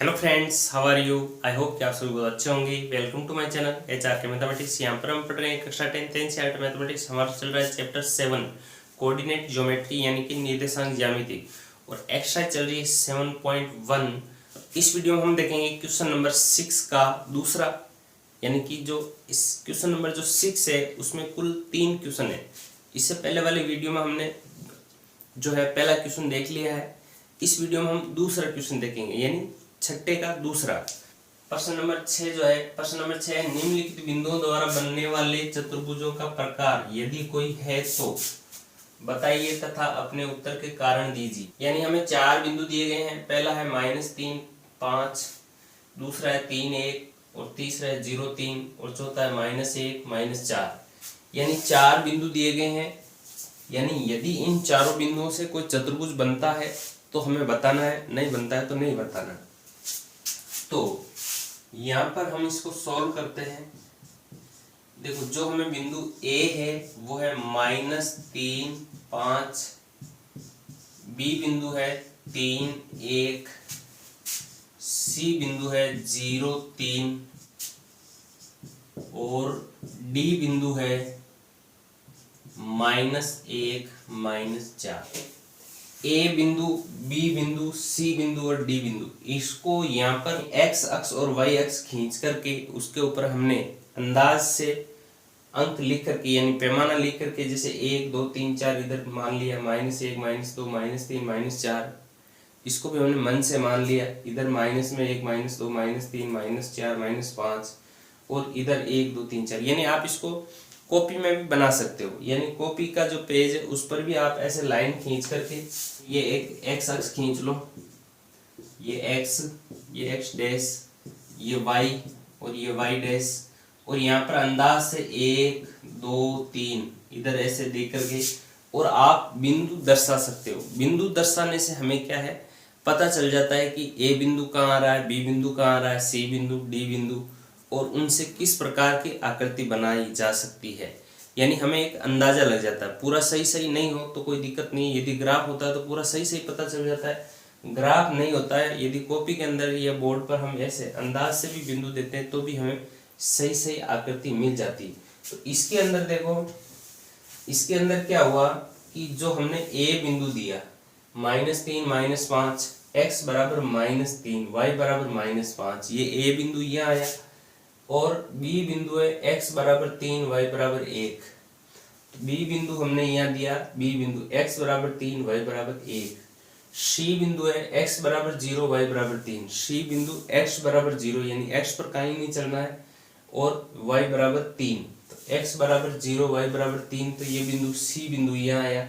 Hello friends, how are you. I hope कि आप सभी बहुत अच्छे होंगे। Welcome to my channel HR के मैथमेटिक्स। यहाँ पर हम पढ़ रहे हैं कक्षा 10 NCERT मैथमेटिक्स। हमारा चल रहा है चैप्टर 7 कोऑर्डिनेट ज्योमेट्री यानी कि निर्देशांक ज्यामिति, और एक्सरसाइज चल रही है 7.1। इस वीडियो में हम देखेंगे क्वेश्चन नंबर 6 का दूसरा, यानी कि जो इस क्वेश्चन नंबर जो 6 है उसमें कुल 3 क्वेश्चन है। इससे पहले वाले वीडियो में हमने जो है पहला क्वेश्चन देख लिया है। इस वीडियो में हम दूसरा क्वेश्चन देखेंगे, यानी छठे का दूसरा। प्रश्न नंबर 6 जो है, प्रश्न नंबर 6 है, निम्नलिखित बिंदुओं द्वारा बनने वाले चतुर्भुजों का प्रकार यदि कोई है तो बताइए तथा अपने उत्तर के कारण दीजिए। यानी हमें 4 बिंदु दिए गए हैं। पहला है -3, 5, दूसरा है 3, 1, और तीसरा है 0, 3, और चौथा है -1, -4। यानी 4 बिंदु दिए गए हैं। यानी यदि इन चारों बिंदुओं से कोई चतुर्भुज बनता है तो हमें बताना है, नहीं बनता है तो नहीं बताना। तो यहाँ पर हम इसको सॉल्व करते हैं। देखो, जो हमें बिंदु A है वो है -3, 5, B बिंदु है 3, 1, C बिंदु है 0, 3, और D बिंदु है -1, -4। A बिंदु, B बिंदु, C बिंदु और D बिंदु, इसको यहाँ पर x अक्ष और y अक्ष खींच करके उसके ऊपर हमने अंदाज से अंक लिख करके, यानी पैमाना लिख करके, जैसे 1, 2, 3, 4 इधर मान लिया, -1, -2, -3, -4। इसको भी हमने मन से मान लिया, इधर -1, -2, -3, -4, -5, और इधर 1, 2, 3, 4। यानी आप इसको कॉपी में भी बना सकते हो। यानी कॉपी का जो पेज है उस पर भी आप ऐसे लाइन खींच करके, ये एक x अक्ष खींच लो, ये x, ये x डैश, ये y, और ये y डैश, और यहाँ पर अंदाज से 1, 2, 3 इधर ऐसे दे करके, और आप बिंदु दर्शा सकते हो। बिंदु दर्शाने से हमें क्या है, पता चल जाता है कि A बिंदु कहाँ आ रहा है, B बिंदु कहाँ आ रहा है, C बिंदु, D बिंदु, और उनसे किस प्रकार की आकृति बनाई जा सकती है। यानी हमें एक अंदाजा लग जाता है। पूरा सही नहीं हो तो कोई दिक्कत नहीं, यदि ग्राफ होता है तो पूरा सही पता चल जाता है। ग्राफ नहीं होता है, यदि कॉपी के अंदर या बोर्ड पर हम ऐसे अंदाज से भी बिंदु देते हैं तो भी हमें सही आकृति मिल जाती है। तो इसके अंदर देखो, इसके अंदर क्या हुआ कि जो हमने A बिंदु दिया -3, -5, x बराबर -3, y बराबर -5, ये A बिंदु यहाँ आया, और B बिंदु है x बराबर 3, y बराबर 1। B बिंदु हमने यहाँ दिया, B बिंदु x बराबर 3, y बराबर 1। C बिंदु है x बराबर 0, y बराबर 3। C बिंदु x बराबर 0, यानी x पर कहीं नहीं चलना है, और y बराबर 3। तो x बराबर 0, y बराबर 3, तो ये बिंदु C बिंदु यहाँ आया,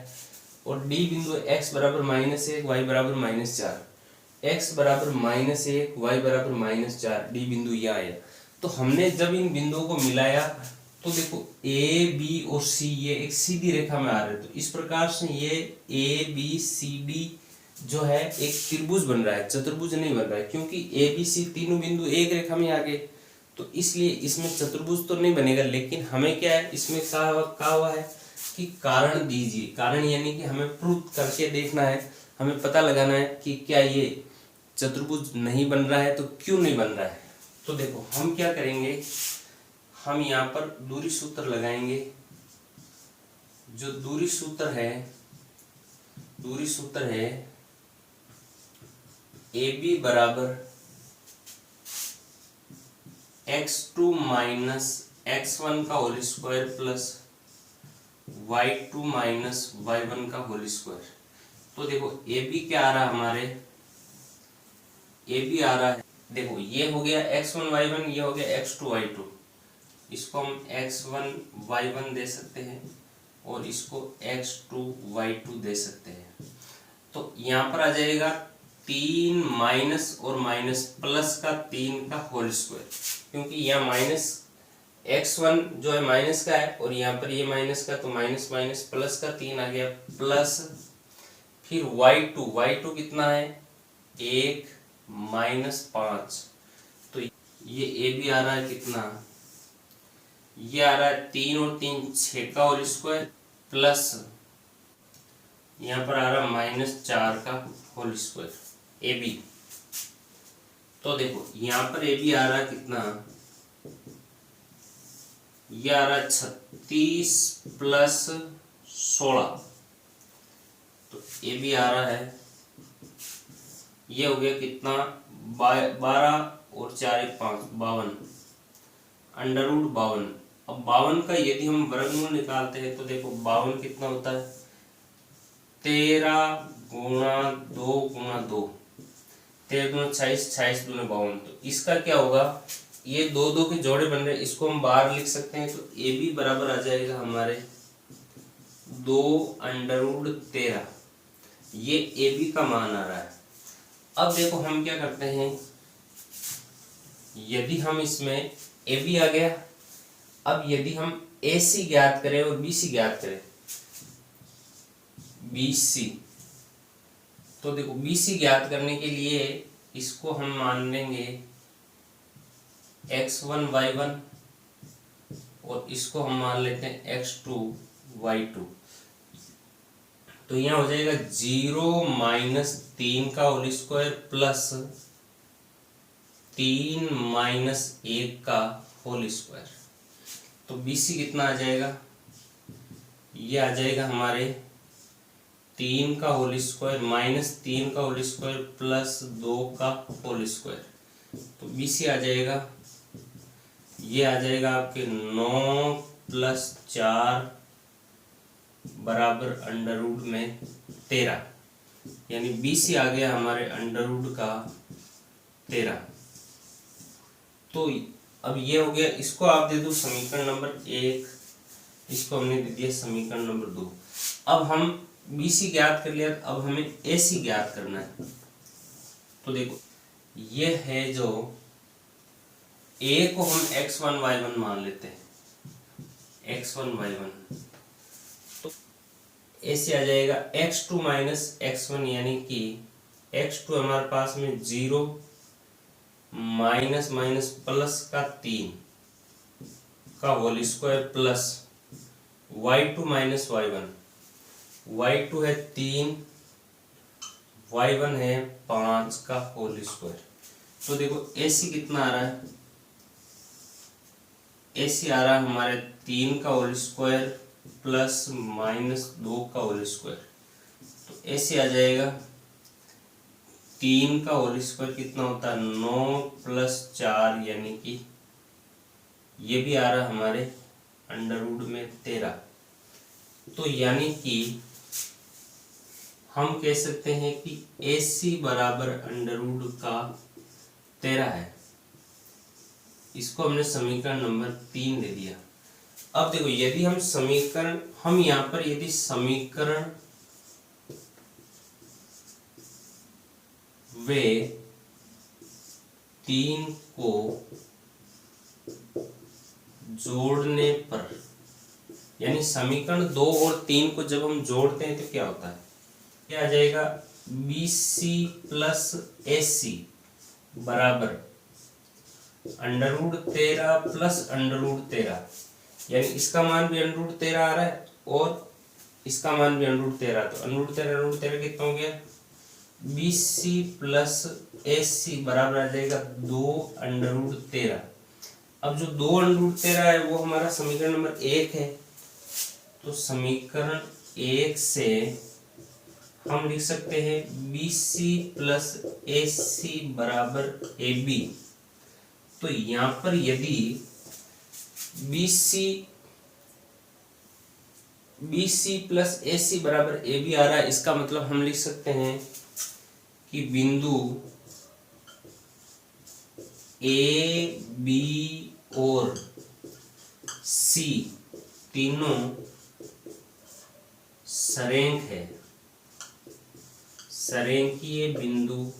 और D बिंदु x बराबर -1, y बराबर -4। x बराबर -1, y बराबर -4, D बिंदु यहाँ आया। तो हमने जब इन बिंदुओं को मिलाया तो देखो A, B और C ये एक सीधी रेखा में आ रहे हैं। तो इस प्रकार से ये A, B, C, D जो है एक त्रिभुज बन रहा है, चतुर्भुज नहीं बन रहा है, क्योंकि A, B, C तीनों बिंदु एक रेखा में आ गए। तो इसलिए इसमें चतुर्भुज तो नहीं बनेगा, लेकिन हमें क्या है, इसमें कहा हुआ है कि कारण दीजिए। कारण यानी कि हमें प्रूव करके देखना है, हमें पता लगाना है कि क्या ये चतुर्भुज नहीं बन रहा है तो क्यों नहीं बन रहा है। तो देखो हम क्या करेंगे, हम यहाँ पर दूरी सूत्र लगाएंगे। जो दूरी सूत्र है AB बराबर x2 माइनस x1 का whole square plus y2 minus y1 का होल स्क्वायर। तो देखो AB क्या आ रहा है, हमारे AB आ रहा है, देखो ये हो गया x1 y1, ये हो गया x2 y2। इसको हम x1 y1 दे सकते हैं और इसको x2 y2 दे सकते हैं। तो यहाँ पर आ जाएगा 3 माइनस और माइनस प्लस का 3 का होल स्क्वायर, क्योंकि यहाँ माइनस x1 जो है माइनस का है, और यहाँ पर ये माइनस का, तो माइनस माइनस प्लस का 3 आ गया, प्लस फिर y2 कितना है, 1 -5। तो ये A भी आ रहा है कितना, ये आ रहा है 3 और 3 6 का होल स्क्वायर, प्लस यहाँ पर आ रहा -4 का होल स्क्वायर AB। तो देखो यहाँ पर ए बी आ रहा है कितना, ये आ रहा है 36 प्लस 16, तो ए बी आ रहा है, ये हो गया कितना 12 और 4 1 5 52, अंडर रूट 52। अब 52 का यदि हम वर्गमूल निकालते हैं तो देखो 52 कितना होता है 13 गुणा 2 गुणा 2, 13 गुणा 26, 26 दूना 52। तो इसका क्या होगा, ये दो दो के जोड़े बन रहे हैं, इसको हम बाहर लिख सकते हैं। तो ए बी बराबर आ जाएगा हमारे 2 अंडर रूट 13, ये ए बी का मान आ रहा है। अब देखो हम क्या करते हैं, यदि हम इसमें ए बी आ गया, अब यदि हम ए सी ज्ञात करें और बी सी ज्ञात करें, बी सी, तो देखो बी सी ज्ञात करने के लिए इसको हम मान लेंगे x1 y1 और इसको हम मान लेते हैं x2 y2। तो यहाँ हो जाएगा 0 माइनस 3 का होल स्क्वायर प्लस 3 माइनस 1 का होल स्क्वायर। तो BC कितना आ जाएगा, ये आ जाएगा हमारे 3 का होल स्क्वायर माइनस 3 का होल स्क्वायर प्लस 2 का होल स्क्वायर। तो BC आ जाएगा, ये आ जाएगा आपके 9 प्लस 4 बराबर अंडर रूट में 13, यानी BC आ गया हमारे अंडर रूट का 13। तो अब ये हो गया, इसको आप दे दो समीकरण नंबर 1, इसको हमने दे दिया समीकरण नंबर 2। अब हम BC ज्ञात कर लिया, अब हमें AC ज्ञात करना है। तो देखो ये है जो A को हम x1 y1 मान लेते हैं, x1 y1, तो AC आ जाएगा x2 माइनस x1, यानी कि x2 हमारे पास में 0 माइनस माइनस प्लस का 3 का whole square plus y2 minus y1, y2 है 3, y1 है 5 का होल स्क्वायर। तो देखो AC कितना आ रहा है, AC आ रहा है हमारे 3 का होल स्क्वायर प्लस माइनस 2 का होल स्क्वायर। तो AC आ जाएगा 3 का होल स्क्वायर कितना होता है 9 प्लस 4, यानी कि ये भी आ रहा है हमारे अंडर रूट में 13। तो यानी कि हम कह सकते हैं कि AC बराबर अंडर रूट का 13 है। इसको हमने समीकरण नंबर 3 दे दिया। अब देखो यदि हम समीकरण, हम यहाँ पर यदि समीकरण वे 3 को जोड़ने पर, यानी समीकरण 2 और 3 को जब हम जोड़ते हैं तो क्या होता है, क्या आ जाएगा BC प्लस AC बराबर under root 13 plus under root 13, यानी इसका मान भी अंडर रूट 13 आ रहा है और इसका मान भी अंडर रूट 13। तो अंडर रूट 13 कितना हो गया, BC प्लस AC बराबर आ जाएगा 2 अंडर रूट 13। अब जो 2 अंडर रूट 13 है वो हमारा समीकरण नंबर 1 है। तो समीकरण 1 से हम लिख सकते हैं BC प्लस AC बराबर AB। तो यहाँ पर यदि BC प्लस AC बराबर AB आ रहा है, इसका मतलब हम लिख सकते हैं कि बिंदु A, B और C तीनों सरेंख है, सरेंखीय बिंदु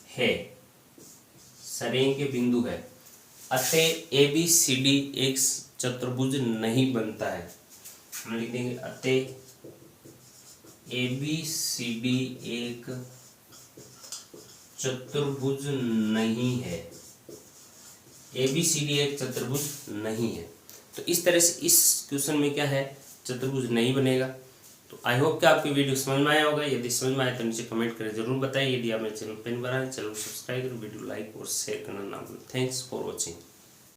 है, सरेंखीय बिंदु है, अतः ABCD एक चतुर्भुज नहीं बनता है। हम लिख देंगे अतः ABCD एक चतुर्भुज नहीं है, ABCD एक चतुर्भुज नहीं है। तो इस तरह से इस क्वेश्चन में क्या है, चतुर्भुज नहीं बनेगा। तो आई होप कि आपकी वीडियो समझ में आया होगा। यदि समझ में आए तो नीचे कमेंट करें जरूर बताएं। यदि आप मेरे चैनल पर नए हैं, चैनल को सब्सक्राइब करें, वीडियो लाइक और शेयर करना ना भूलें। Thanks for watching.